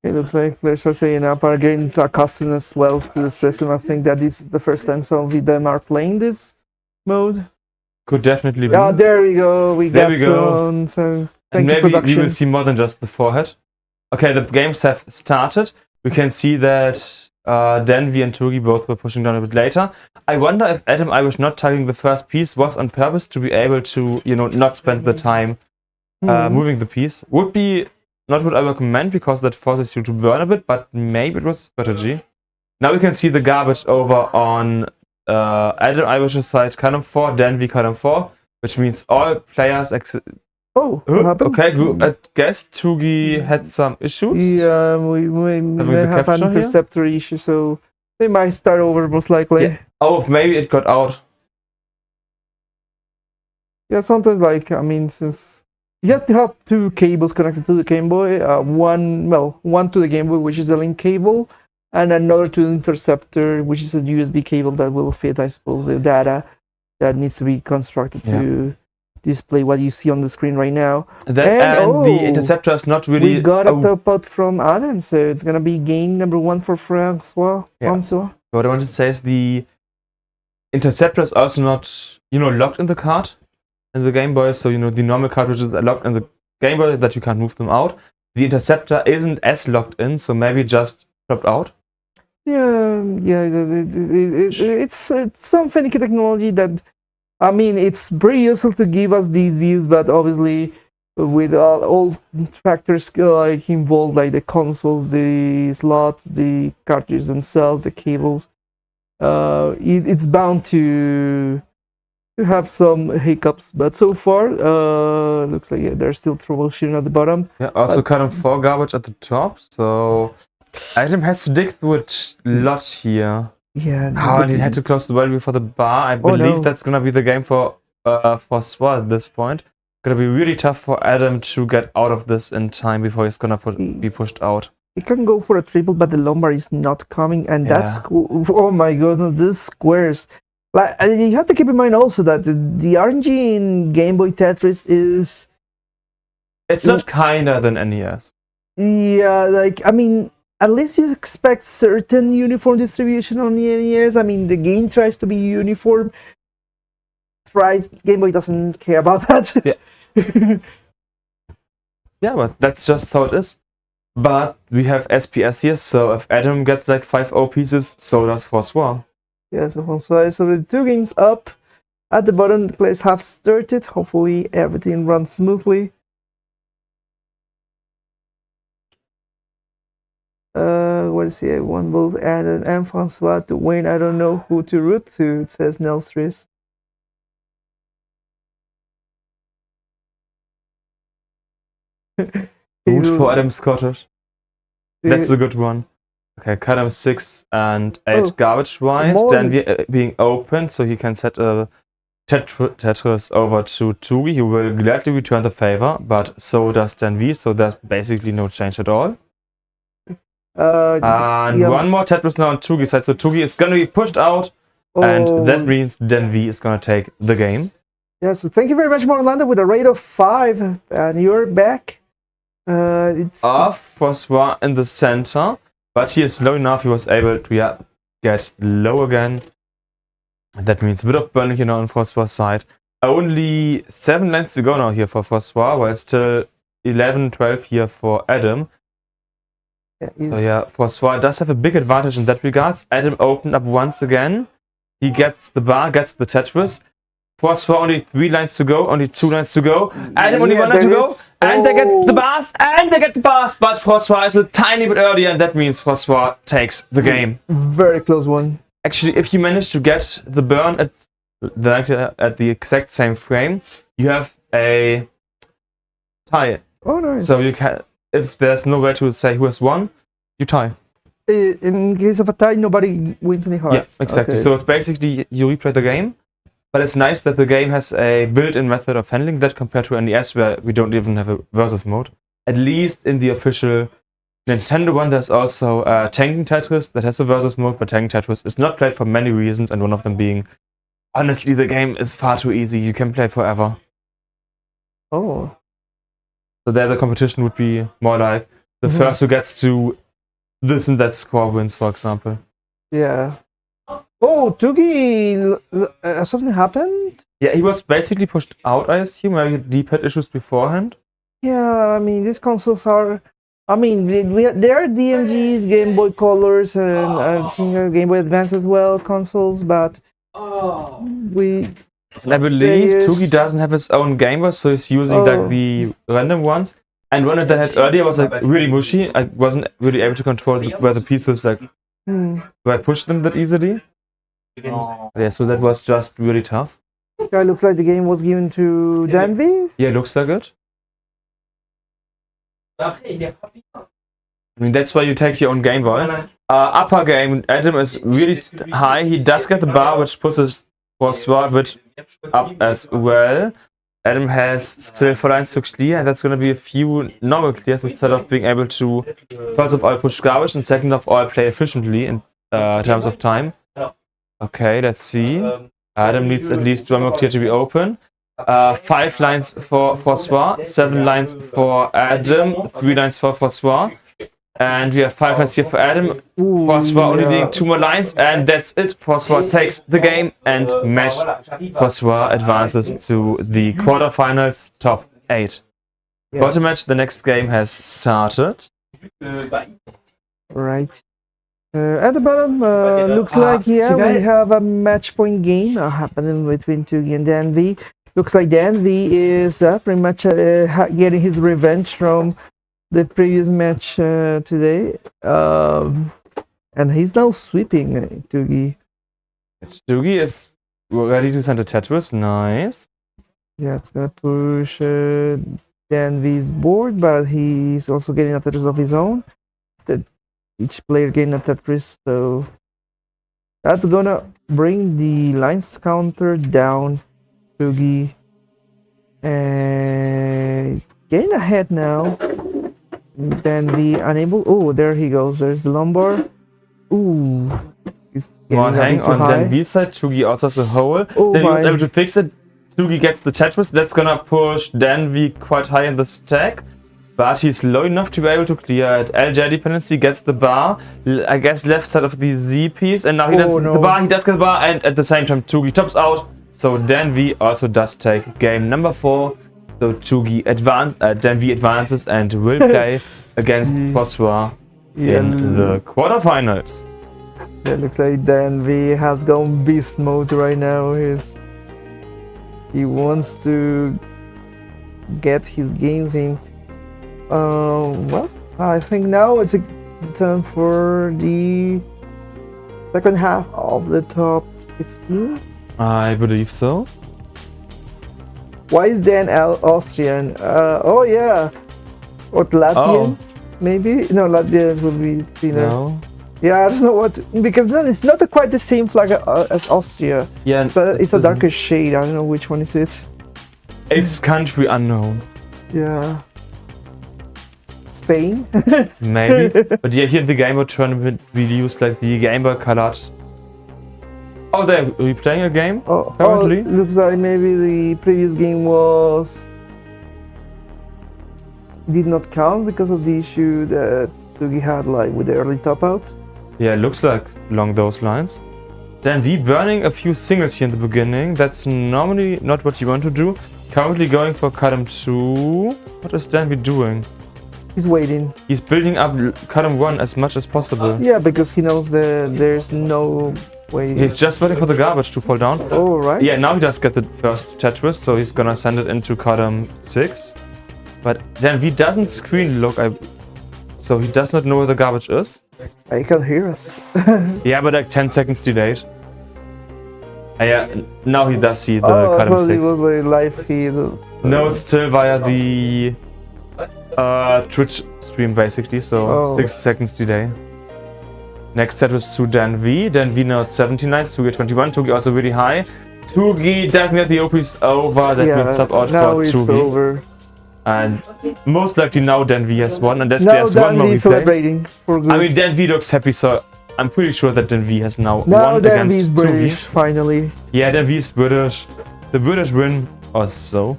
It looks like players are saying up are getting accustomed as well to the system. I think that this is the first time some of them are playing this mode. Could definitely be. Ah, there we go. There we go. So and maybe we will see more than just the forehead. Okay, the games have started. We can see that DanV and Tugi both were pushing down a bit later. I wonder if AdamIrish not tagging the first piece was on purpose to be able to, not spend the time moving the piece. Would be not what I recommend because that forces you to burn a bit, but maybe it was a strategy. Now we can see the garbage over on AdamIrish's side, column 4, DanV column 4, which means all players. Oh, what happened? Okay, good. I guess Tugi had some issues. Yeah, we may have an interceptor issue, so they might start over most likely. Yeah. Oh, maybe it got out. Yeah, sometimes since you have to have two cables connected to the Game Boy, one to the Game Boy, which is a link cable, and another to the interceptor, which is a USB cable that will fit, I suppose, the data that needs to be constructed to display what you see on the screen right now. The interceptor is not really... We got a top out from Adam, so it's going to be game number 1 for Francois. What I want to say is the interceptor is also not, locked in the card in the Game Boy, so, the normal cartridges are locked in the Game Boy that you can't move them out. The interceptor isn't as locked in, so maybe just dropped out. It's some finicky technology that, it's pretty useful to give us these views, but obviously with all factors involved, like the consoles, the slots, the cartridges themselves, the cables, it's bound to have some hiccups. But so far, looks like there's still troubleshooting at the bottom. Yeah, also column 4 garbage at the top, so Adam has to dig through a lot here. Yeah. And he had to close the well before the bar. I believe that's gonna be the game for Swat at this point. Gonna be really tough for Adam to get out of this in time before he's gonna be pushed out. He can go for a triple, but the lumbar is not coming, and that's oh my goodness, these squares. And you have to keep in mind also that the RNG in Game Boy Tetris is... It's not kinder than NES. Yeah, at least you expect certain uniform distribution on the NES. The game tries to be uniform. Game Boy doesn't care about that. Yeah, but that's just how it is. But we have SPS here, so if Adam gets like 5 O pieces, so does Francois. Yeah, so Francois is already 2 games up. At the bottom, the players have started. Hopefully everything runs smoothly. What is it? I want both Adam and Francois to win. I don't know who to root to, it says Nelstris. Root for Adam Scottish. That's a good one. Okay, column 6 and 8 garbage-wise. Then being open, so he can set a Tetris over to Tugi. He will gladly return the favor, but so does DanV, so there's basically no change at all. And one more Tetris now on Tugi's side, so Tugi is going to be pushed out, and that means DanV is going to take the game. Yeah, so thank you very much, Orlando, with a rate of 5, and you're back. It's Francois in the center, but he is slow enough, he was able to get low again. That means a bit of burning on Francois' side. Only 7 lanes to go now here for Francois, while still 11, 12 here for Adam. So Francois does have a big advantage in that regards. Adam opened up once again. He gets the bar, gets the Tetris. Francois only 3 lines to go, only 2 lines to go. Adam only 1 line to go, and they get the bars, but Francois is a tiny bit earlier, and that means Francois takes the game. Very close one. Actually, if you manage to get the burn at the exact same frame, you have a tie. Oh, nice. So you can, if there's no way to say who has won, you tie. In case of a tie, nobody wins any hearts. Yeah, exactly. Okay. So it's basically you replay the game, but it's nice that the game has a built-in method of handling that compared to NES, where we don't even have a versus mode. At least in the official Nintendo one, there's also Tanking Tetris that has a versus mode, but Tanking Tetris is not played for many reasons, and one of them being, honestly, the game is far too easy. You can play forever. Oh. So there the competition would be more like the first who gets to this and that score wins, for example. Yeah. Oh, Tugi, something happened? Yeah, he was basically pushed out, I assume. Maybe he had issues beforehand. Yeah, I mean, these consoles are. I mean, there are DMGs, Game Boy Colors, and I think Game Boy Advance as well consoles, but we. And I believe Players- Tugi doesn't have his own Game Boy, so he's using like the random ones. And one that I had earlier was like really mushy. I wasn't really able to control where the pieces like where I pushed them that easily. Yeah, so that was just really tough. Yeah, it looks like the game was given to DanV. Yeah, looks like it. I mean, that's why you take your own Game Boy. Upper game, Adam is really high. He does get the bar, which puts his Francois a bit up as well. Adam has still 4 lines to clear, and that's going to be a few normal clears instead of being able to, first of all, push garbage, and second of all, play efficiently in terms of time. Okay, let's see. Adam needs at least 1 more clear to be open. 5 lines for Francois, 7 lines for Adam, 3 lines for Francois. And we have 5 lines here for Adam. Francois only needing 2 more lines, and that's it. Francois takes the game, and match Francois advances to the quarterfinals, top 8. Bottom match, the next game has started. Right. At the bottom, looks like we have a match point game happening between Tugi and DanV. Looks like DanV is pretty much getting his revenge from the previous match today, and he's now sweeping Tugi. Tugi is ready to send a Tetris. Nice. Yeah, it's gonna push DanV's board, but he's also getting a Tetris of his own. Each player getting a Tetris, so that's gonna bring the lines counter down. Tugi and getting ahead now. DanV unable. Oh, there he goes. There's the lumbar. Ooh, he's One hang on high. DanV's side. Tugi also has a hole. Oh Then he was my. able to fix it. Tugi gets the Tetris. That's gonna push DanV quite high in the stack. But he's low enough to be able to clear it. LJ dependency gets the bar. I guess left side of the Z piece. And now he does the bar. He does get the bar. And at the same time, Tugi tops out. So DanV also does take game number 4. So Tugi DanV advances and will play against Francois in the quarterfinals. Yeah, looks like DanV has gone beast mode right now. He wants to get his games in. Well, I think now it's a turn for the second half of the top 16. I believe so. Why is Dan Austrian? Oh yeah, what Latvian? Maybe no, Latvians will be thinner. No. Yeah, I don't know what, because then it's not quite the same flag as Austria. Yeah, It's a darker shade. I don't know which one is it. It's country unknown. Yeah. Spain? Maybe. But yeah, here in the Game Boy tournament, we used like the Game Boy colored. Oh, they're replaying a game? Apparently. Looks like maybe the previous game did not count because of the issue that Tugi had like with the early top out. Yeah, it looks like along those lines. DanV burning a few singles here in the beginning. That's normally not what you want to do. Currently going for column 2. What is DanV doing? He's waiting. He's building up column 1 as much as possible. Yeah, because he knows that there's no way. He's just waiting for the garbage to fall down. Oh, right. Yeah, now he does get the first Tetris, so he's gonna send it into column 6. But DanV doesn't screen look, so he does not know where the garbage is. He can hear us. Yeah, but like 10 seconds delayed. Yeah, now he does see the I column thought 6. it was a live feed. No, it's still via the Twitch stream basically, so 6 seconds delay. Next set was to DanV. DanV now at 17 lines, Tugi at 21. Tugi also really high. Tugi doesn't get the OPs over. That means sub out now for it's Tugi. over. And most likely now DanV has won, unless Now there's one more DanV replay. is celebrating for good. I mean, DanV looks happy, so I'm pretty sure that DanV has now now won DanV against is British, Tugi. finally. Yeah, DanV is British. The British win or so.